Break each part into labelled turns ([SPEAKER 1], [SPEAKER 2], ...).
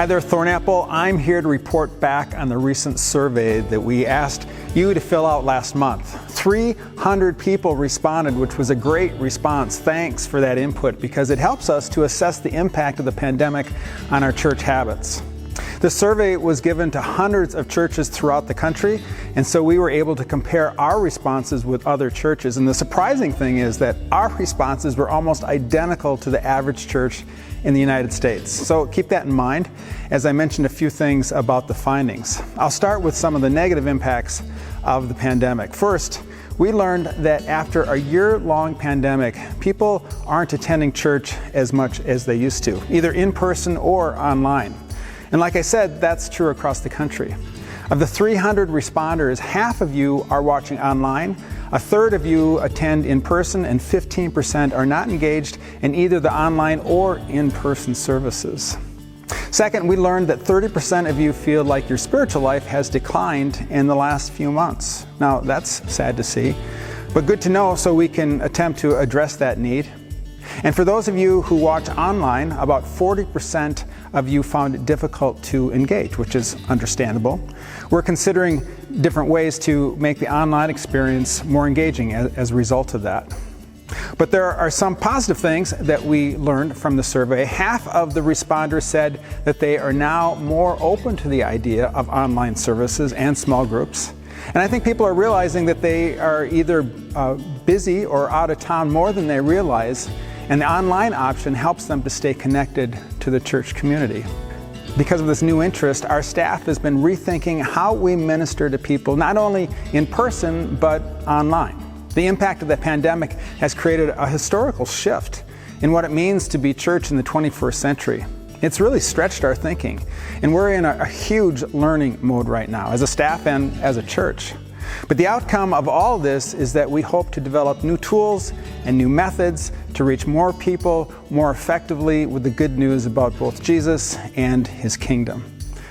[SPEAKER 1] Hi there, Thornapple. I'm here to report back on the recent survey that we asked you to fill out last month. 300 people responded, which was a great response. Thanks for that input because it helps us to assess the impact of the pandemic on our church habits. The survey was given to hundreds of churches throughout the country, and so we were able to compare our responses with other churches. And the surprising thing is that our responses were almost identical to the average church in the United States. So keep that in mind as I mentioned a few things about the findings. I'll start with some of the negative impacts of the pandemic. First, we learned that after a year-long pandemic, people aren't attending church as much as they used to, either in person or online. And like I said, that's true across the country. Of the 300 responders, half of you are watching online, a third of you attend in person, and 15% are not engaged in either the online or in-person services. Second, we learned that 30% of you feel like your spiritual life has declined in the last few months. Now, that's sad to see, but good to know so we can attempt to address that need. And for those of you who watch online, about 40% of you found it difficult to engage, which is understandable. We're considering different ways to make the online experience more engaging as a result of that. But there are some positive things that we learned from the survey. Half of the responders said that they are now more open to the idea of online services and small groups. And I think people are realizing that they are either busy or out of town more than they realize, and the online option helps them to stay connected to the church community. Because of this new interest, our staff has been rethinking how we minister to people, not only in person, but online. The impact of the pandemic has created a historical shift in what it means to be church in the 21st century. It's really stretched our thinking, and we're in a huge learning mode right now, as a staff and as a church. But the outcome of all this is that we hope to develop new tools and new methods to reach more people more effectively with the good news about both Jesus and His kingdom.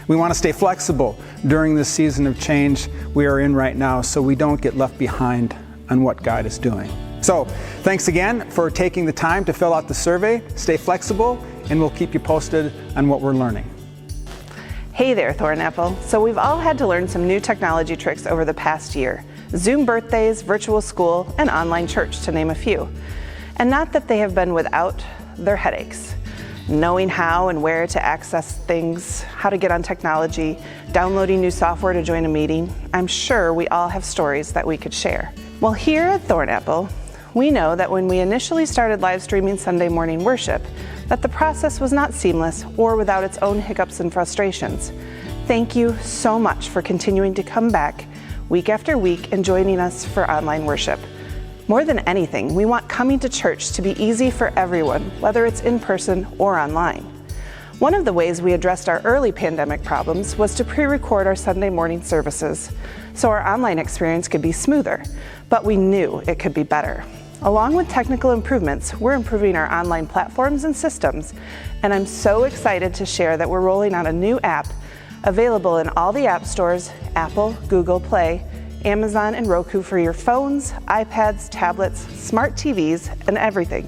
[SPEAKER 1] We want to stay flexible during this season of change we are in right now so we don't get left behind on what God is doing. So, thanks again for taking the time to fill out the survey. Stay flexible, and we'll keep you posted on what we're learning.
[SPEAKER 2] Hey there, Thornapple. So we've all had to learn some new technology tricks over the past year. Zoom birthdays, virtual school, and online church, to name a few. And not that they have been without their headaches. Knowing how and where to access things, how to get on technology, downloading new software to join a meeting. I'm sure we all have stories that we could share. Well, here at Thornapple, we know that when we initially started live streaming Sunday morning worship, that the process was not seamless or without its own hiccups and frustrations. Thank you so much for continuing to come back week after week and joining us for online worship. More than anything, we want coming to church to be easy for everyone, whether it's in person or online. One of the ways we addressed our early pandemic problems was to pre-record our Sunday morning services, so our online experience could be smoother, but we knew it could be better. Along with technical improvements, we're improving our online platforms and systems, and I'm so excited to share that we're rolling out a new app available in all the app stores, Apple, Google Play, Amazon, and Roku for your phones, iPads, tablets, smart TVs, and everything.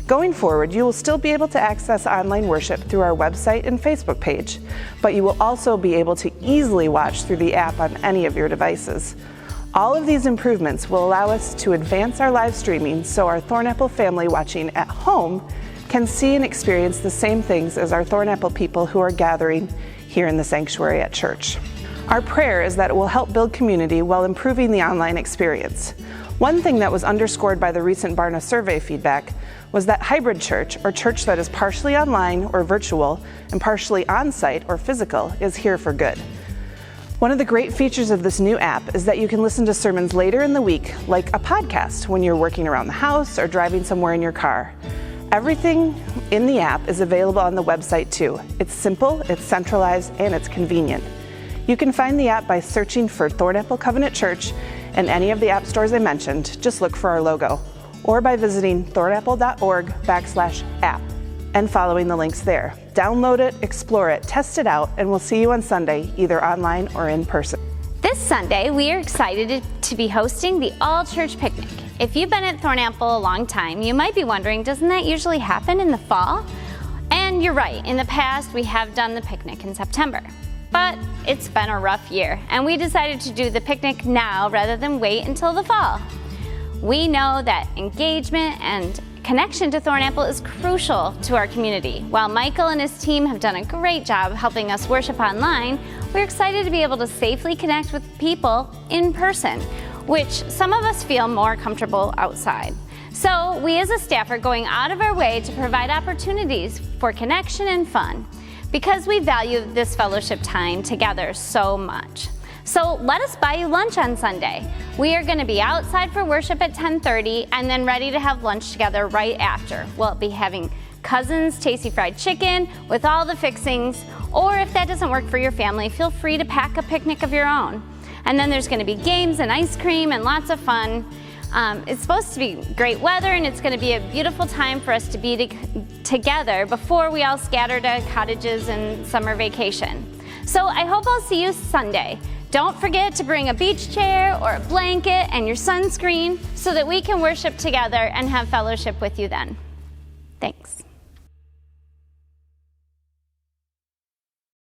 [SPEAKER 2] Going forward, you will still be able to access online worship through our website and Facebook page, but you will also be able to easily watch through the app on any of your devices. All of these improvements will allow us to advance our live streaming so our Thornapple family watching at home can see and experience the same things as our Thornapple people who are gathering here in the sanctuary at church. Our prayer is that it will help build community while improving the online experience. One thing that was underscored by the recent Barna survey feedback was that hybrid church, or church that is partially online or virtual and partially on-site or physical, is here for good. One of the great features of this new app is that you can listen to sermons later in the week, like a podcast, when you're working around the house or driving somewhere in your car. Everything in the app is available on the website too. It's simple, it's centralized, and it's convenient. You can find the app by searching for Thornapple Covenant Church in any of the app stores I mentioned. Just look for our logo, or by visiting thornapple.org/app and following the links there. Download it, explore it, test it out, and we'll see you on Sunday, either online or in person.
[SPEAKER 3] This Sunday, we are excited to be hosting the All-Church Picnic. If you've been at Thornapple a long time, you might be wondering, doesn't that usually happen in the fall? And And you're right, in the past we have done the picnic in September. But it's been a rough year, and we decided to do the picnic now rather than wait until the fall. We know that engagement and connection to Thornapple is crucial to our community. While Michael and his team have done a great job helping us worship online, we're excited to be able to safely connect with people in person, which some of us feel more comfortable outside. So we as a staff are going out of our way to provide opportunities for connection and fun because we value this fellowship time together so much. So let us buy you lunch on Sunday. We are going to be outside for worship at 10:30 and then ready to have lunch together right after. We'll be having Cousins Tasty Fried Chicken with all the fixings, or if that doesn't work for your family, feel free to pack a picnic of your own. And then there's going to be games and ice cream and lots of fun. It's supposed to be great weather, and it's going to be a beautiful time for us to be together before we all scatter to cottages and summer vacation. So I hope I'll see you Sunday. Don't forget to bring a beach chair or a blanket and your sunscreen so that we can worship together and have fellowship with you then. Thanks.